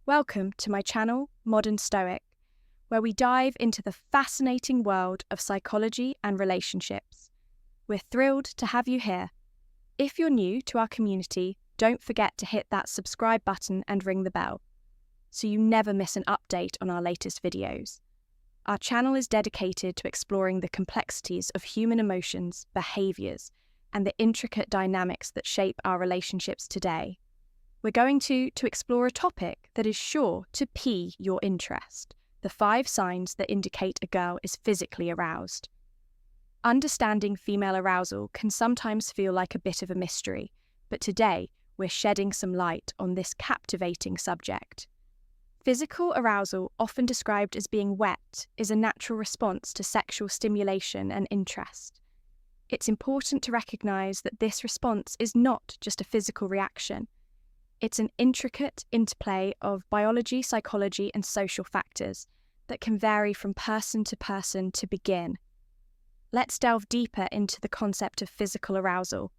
Welcome to my channel, Modern Stoic, where we dive into the fascinating world of psychology and relationships. We're thrilled to have you here. If you're new to our community, don't forget to hit that subscribe button and ring the bell, so you never miss an update on our latest videos. Our channel is dedicated to exploring the complexities of human emotions, behaviours, and the intricate dynamics that shape our relationships today. We're going to explore a topic that is sure to pique your interest: the 5 signs that indicate a girl is physically aroused. Understanding female arousal can sometimes feel like a bit of a mystery, but today we're shedding some light on this captivating subject. Physical arousal, often described as being wet, is a natural response to sexual stimulation and interest. It's important to recognise that this response is not just a physical reaction. It's an intricate interplay of biology, psychology, and social factors that can vary from person to begin. Let's delve deeper into the concept of physical arousal.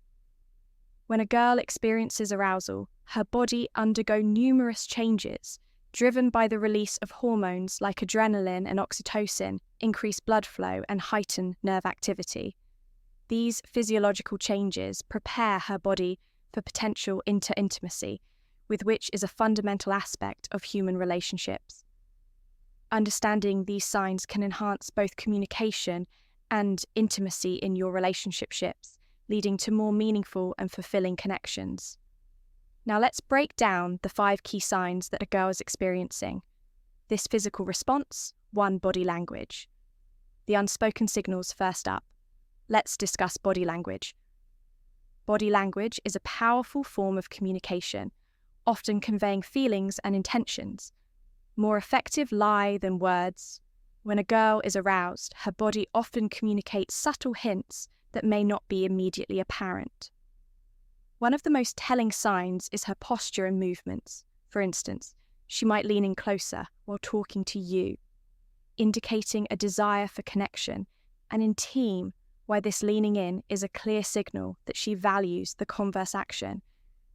When a girl experiences arousal, her body undergoes numerous changes, driven by the release of hormones like adrenaline and oxytocin, increase blood flow, and heighten nerve activity. These physiological changes prepare her body for potential intimacy, with which is a fundamental aspect of human relationships. Understanding these signs can enhance both communication and intimacy in your relationships, leading to more meaningful and fulfilling connections. Now let's break down the 5 key signs that a girl is experiencing. This physical response, 1. Body language. The unspoken signals first up. Let's discuss body language. Body language is a powerful form of communication, often conveying feelings and intentions. More effective lie than words. When a girl is aroused, her body often communicates subtle hints that may not be immediately apparent. One of the most telling signs is her posture and movements. For instance, she might lean in closer while talking to you, indicating a desire for connection, and in team, why this leaning in is a clear signal that she values the converse action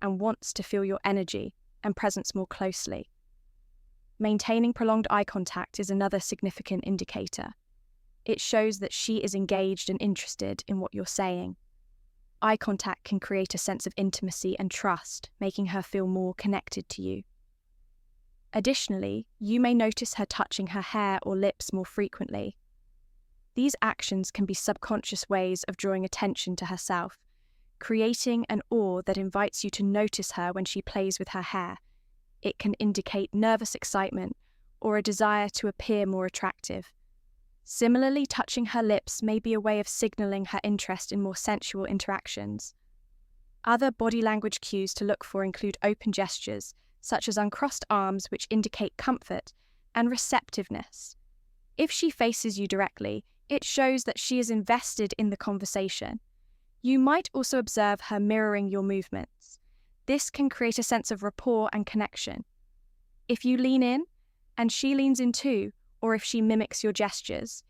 and wants to feel your energy and presence more closely. Maintaining prolonged eye contact is another significant indicator. It shows that she is engaged and interested in what you're saying. Eye contact can create a sense of intimacy and trust, making her feel more connected to you. Additionally, you may notice her touching her hair or lips more frequently. These actions can be subconscious ways of drawing attention to herself, creating an awe that invites you to notice her when she plays with her hair. It can indicate nervous excitement or a desire to appear more attractive. Similarly, touching her lips may be a way of signaling her interest in more sensual interactions. Other body language cues to look for include open gestures, such as uncrossed arms, which indicate comfort, and receptiveness. If she faces you directly, it shows that she is invested in the conversation. You might also observe her mirroring your movements. This can create a sense of rapport and connection. If you lean in, and she leans in too, or if she mimics your gestures,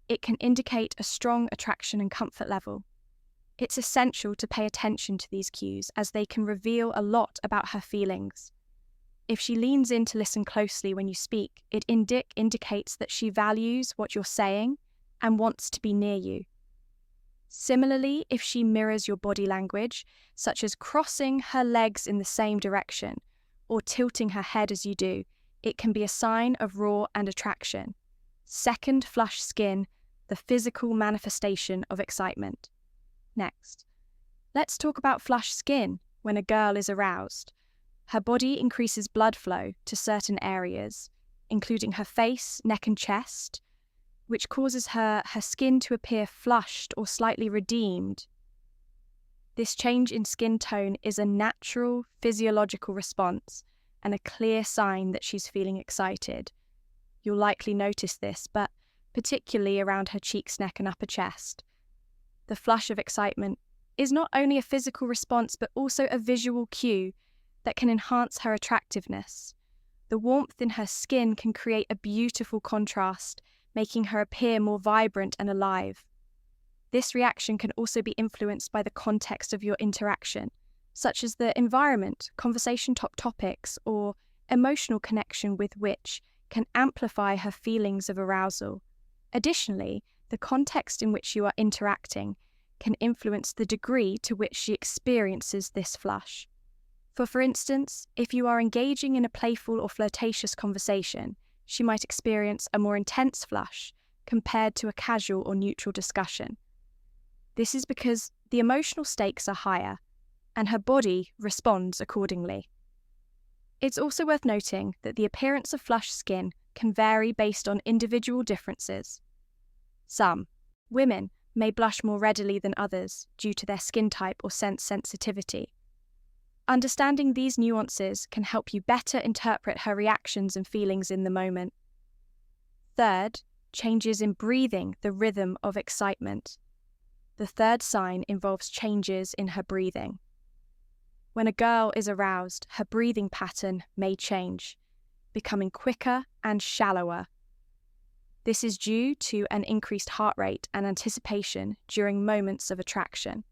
it can indicate a strong attraction and comfort level. It's essential to pay attention to these cues, as they can reveal a lot about her feelings. If she leans in to listen closely when you speak, it indicates that she values what you're saying and wants to be near you. Similarly, if she mirrors your body language, such as crossing her legs in the same direction or tilting her head as you do, it can be a sign of raw and attraction. 2. Flushed skin, the physical manifestation of excitement. Next, let's talk about flushed skin when a girl is aroused. Her body increases blood flow to certain areas, including her face, neck, and chest, which causes her skin to appear flushed or slightly redeemed. This change in skin tone is a natural physiological response and a clear sign that she's feeling excited. You'll likely notice this, but particularly around her cheeks, neck, and upper chest. The flush of excitement is not only a physical response, but also a visual cue that can enhance her attractiveness. The warmth in her skin can create a beautiful contrast, making her appear more vibrant and alive. This reaction can also be influenced by the context of your interaction, such as the environment, conversation topics, or emotional connection with which can amplify her feelings of arousal. Additionally, the context in which you are interacting can influence the degree to which she experiences this flush. For instance, if you are engaging in a playful or flirtatious conversation, she might experience a more intense flush compared to a casual or neutral discussion. This is because the emotional stakes are higher, and her body responds accordingly. It's also worth noting that the appearance of flushed skin can vary based on individual differences. Some women may blush more readily than others due to their skin type or sense sensitivity. Understanding these nuances can help you better interpret her reactions and feelings in the moment. Third, changes in breathing the rhythm of excitement. The third sign involves changes in her breathing. When a girl is aroused, her breathing pattern may change, becoming quicker and shallower. This is due to an increased heart rate and anticipation during moments of attraction.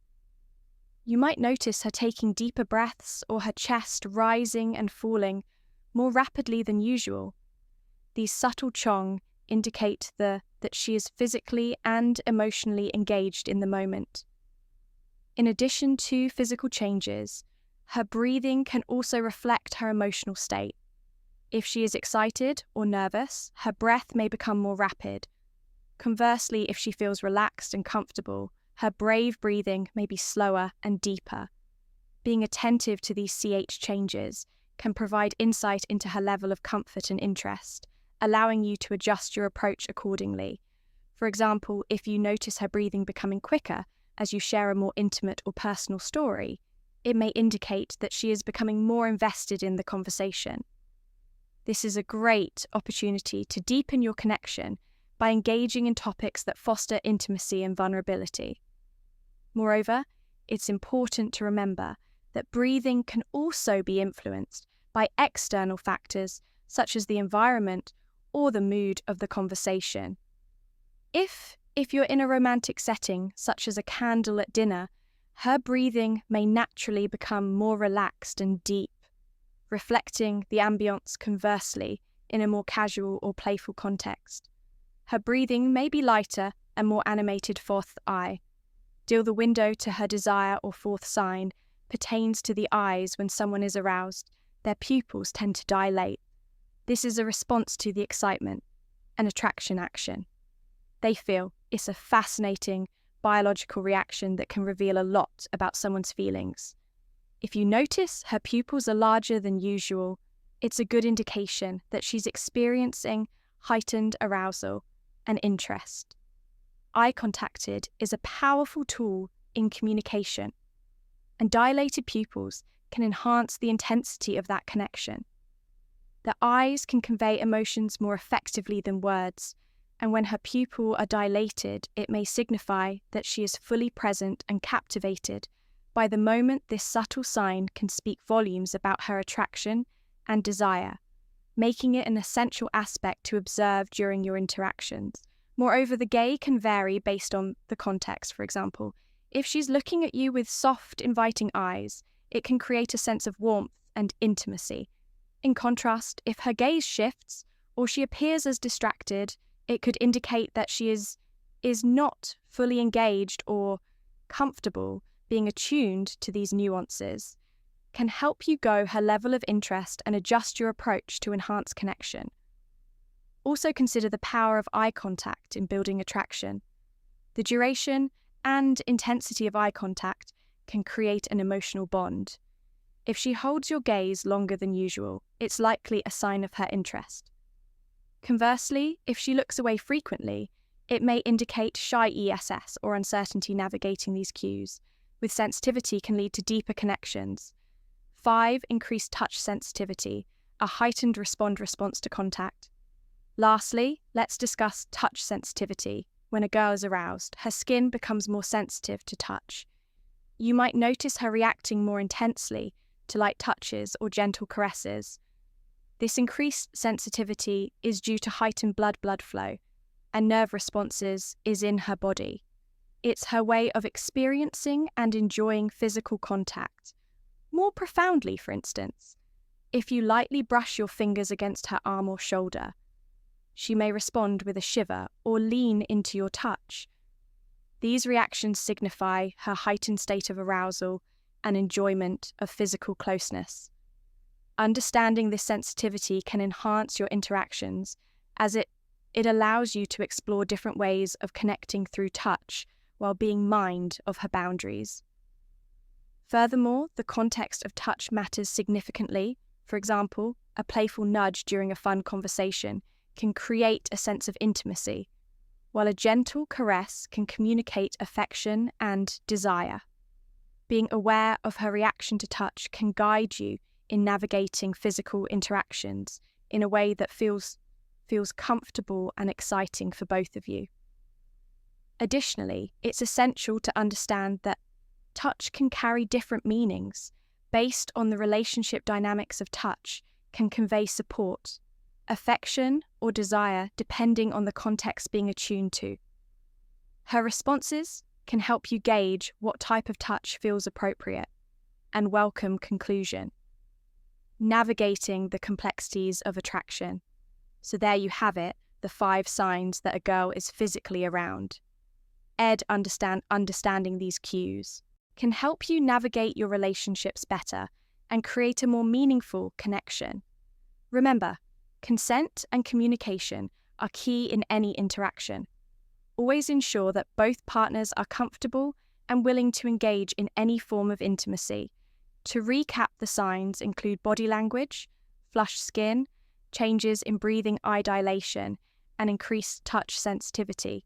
You might notice her taking deeper breaths or her chest rising and falling more rapidly than usual. These subtle chong indicate that she is physically and emotionally engaged in the moment. In addition to physical changes, her breathing can also reflect her emotional state. If she is excited or nervous, her breath may become more rapid. Conversely, if she feels relaxed and comfortable, her brave breathing may be slower and deeper. Being attentive to these CH changes can provide insight into her level of comfort and interest, allowing you to adjust your approach accordingly. For example, if you notice her breathing becoming quicker as you share a more intimate or personal story, it may indicate that she is becoming more invested in the conversation. This is a great opportunity to deepen your connection by engaging in topics that foster intimacy and vulnerability. Moreover, it's important to remember that breathing can also be influenced by external factors such as the environment or the mood of the conversation. If you're in a romantic setting, such as a candle at dinner, her breathing may naturally become more relaxed and deep, reflecting the ambience. Conversely, in a more casual or playful context, her breathing may be lighter and more animated. Fourth eye. Deal the window to her desire or fourth sign pertains to the eyes. When someone is aroused, their pupils tend to dilate. This is a response to the excitement and attraction action. They feel it's a fascinating biological reaction that can reveal a lot about someone's feelings. If you notice her pupils are larger than usual, it's a good indication that she's experiencing heightened arousal and interest. Eye contact is a powerful tool in communication, and dilated pupils can enhance the intensity of that connection. The eyes can convey emotions more effectively than words, and when her pupils are dilated, it may signify that she is fully present and captivated. By the moment, this subtle sign can speak volumes about her attraction and desire, making it an essential aspect to observe during your interactions. Moreover, the gaze can vary based on the context. For example, if she's looking at you with soft, inviting eyes, it can create a sense of warmth and intimacy. In contrast, if her gaze shifts or she appears as distracted, it could indicate that she is not fully engaged or comfortable. Being attuned to these nuances can help you gauge her level of interest and adjust your approach to enhance connection. Also consider the power of eye contact in building attraction. The duration and intensity of eye contact can create an emotional bond. If she holds your gaze longer than usual, it's likely a sign of her interest. Conversely, if she looks away frequently, it may indicate shy ESS or uncertainty navigating these cues. With sensitivity can lead to deeper connections. 5. Increased touch sensitivity, a heightened response to contact. Lastly, let's discuss touch sensitivity. When a girl is aroused, her skin becomes more sensitive to touch. You might notice her reacting more intensely to light touches or gentle caresses. This increased sensitivity is due to heightened blood flow and nerve responses is in her body. It's her way of experiencing and enjoying physical contact more profoundly. For instance, If you lightly brush your fingers against her arm or shoulder, she may respond with a shiver or lean into your touch. These reactions signify her heightened state of arousal and enjoyment of physical closeness. Understanding this sensitivity can enhance your interactions as it allows you to explore different ways of connecting through touch while being mindful of her boundaries. Furthermore, the context of touch matters significantly. For example, a playful nudge during a fun conversation can create a sense of intimacy, while a gentle caress can communicate affection and desire. Being aware of her reaction to touch can guide you in navigating physical interactions in a way that feels comfortable and exciting for both of you. Additionally, it's essential to understand that touch can carry different meanings. Based on the relationship dynamics of touch, can convey support, affection, or desire depending on the context being attuned to. Her responses can help you gauge what type of touch feels appropriate and welcome conclusion. Navigating the complexities of attraction. So there you have it, the 5 signs that a girl is physically around. Understanding these cues can help you navigate your relationships better and create a more meaningful connection. Remember, consent and communication are key in any interaction. Always ensure that both partners are comfortable and willing to engage in any form of intimacy. To recap, the signs include body language, flushed skin, changes in breathing, eye dilation, and increased touch sensitivity.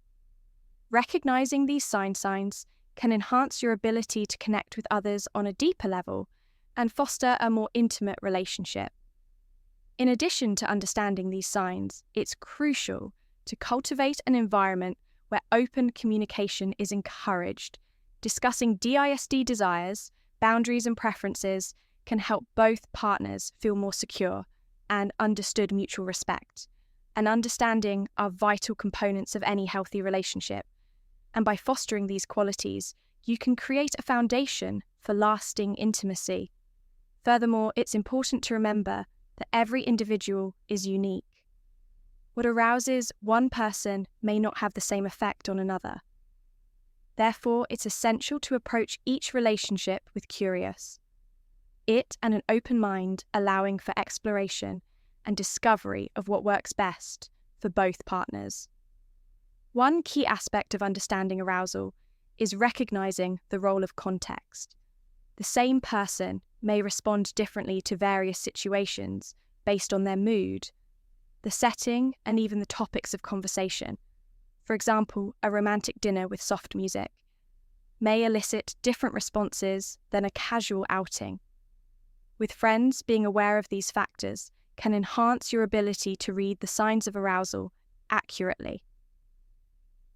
Recognizing these signs can enhance your ability to connect with others on a deeper level and foster a more intimate relationship. In addition to understanding these signs, it's crucial to cultivate an environment where open communication is encouraged. Discussing DISD desires, boundaries, and preferences can help both partners feel more secure and understood. Mutual respect and understanding are vital components of any healthy relationship. And by fostering these qualities, you can create a foundation for lasting intimacy. Furthermore, it's important to remember that every individual is unique. What arouses one person may not have the same effect on another. Therefore, it's essential to approach each relationship with curious and an open mind, allowing for exploration and discovery of what works best for both partners. One key aspect of understanding arousal is recognizing the role of context. The same person may respond differently to various situations based on their mood, the setting, and even the topics of conversation. For example, a romantic dinner with soft music may elicit different responses than a casual outing. With friends, being aware of these factors can enhance your ability to read the signs of arousal accurately.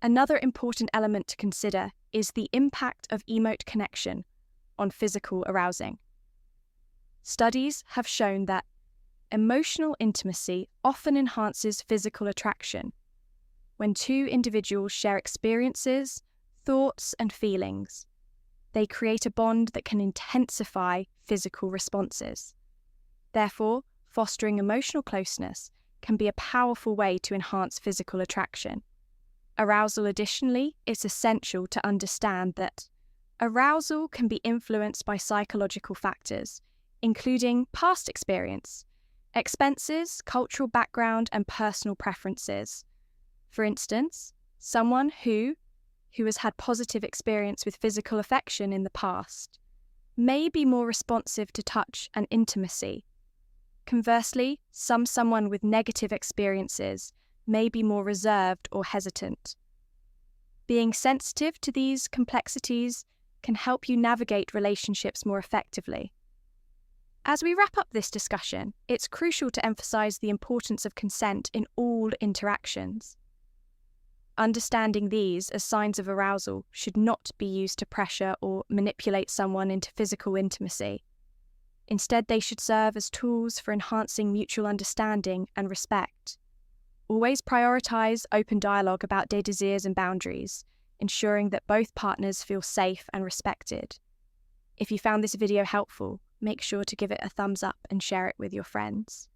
Another important element to consider is the impact of emote connection on physical arousing. Studies have shown that emotional intimacy often enhances physical attraction. When two individuals share experiences, thoughts, and feelings, they create a bond that can intensify physical responses. Therefore, fostering emotional closeness can be a powerful way to enhance physical attraction. Arousal, additionally, is essential to understand that arousal can be influenced by psychological factors, including past experience, expenses, cultural background, and personal preferences. For instance, someone who has had positive experience with physical affection in the past may be more responsive to touch and intimacy. Conversely, someone with negative experiences may be more reserved or hesitant. Being sensitive to these complexities can help you navigate relationships more effectively. As we wrap up this discussion, it's crucial to emphasize the importance of consent in all interactions. Understanding these as signs of arousal should not be used to pressure or manipulate someone into physical intimacy. Instead, they should serve as tools for enhancing mutual understanding and respect. Always prioritize open dialogue about desires and boundaries, ensuring that both partners feel safe and respected. If you found this video helpful, make sure to give it a thumbs up and share it with your friends.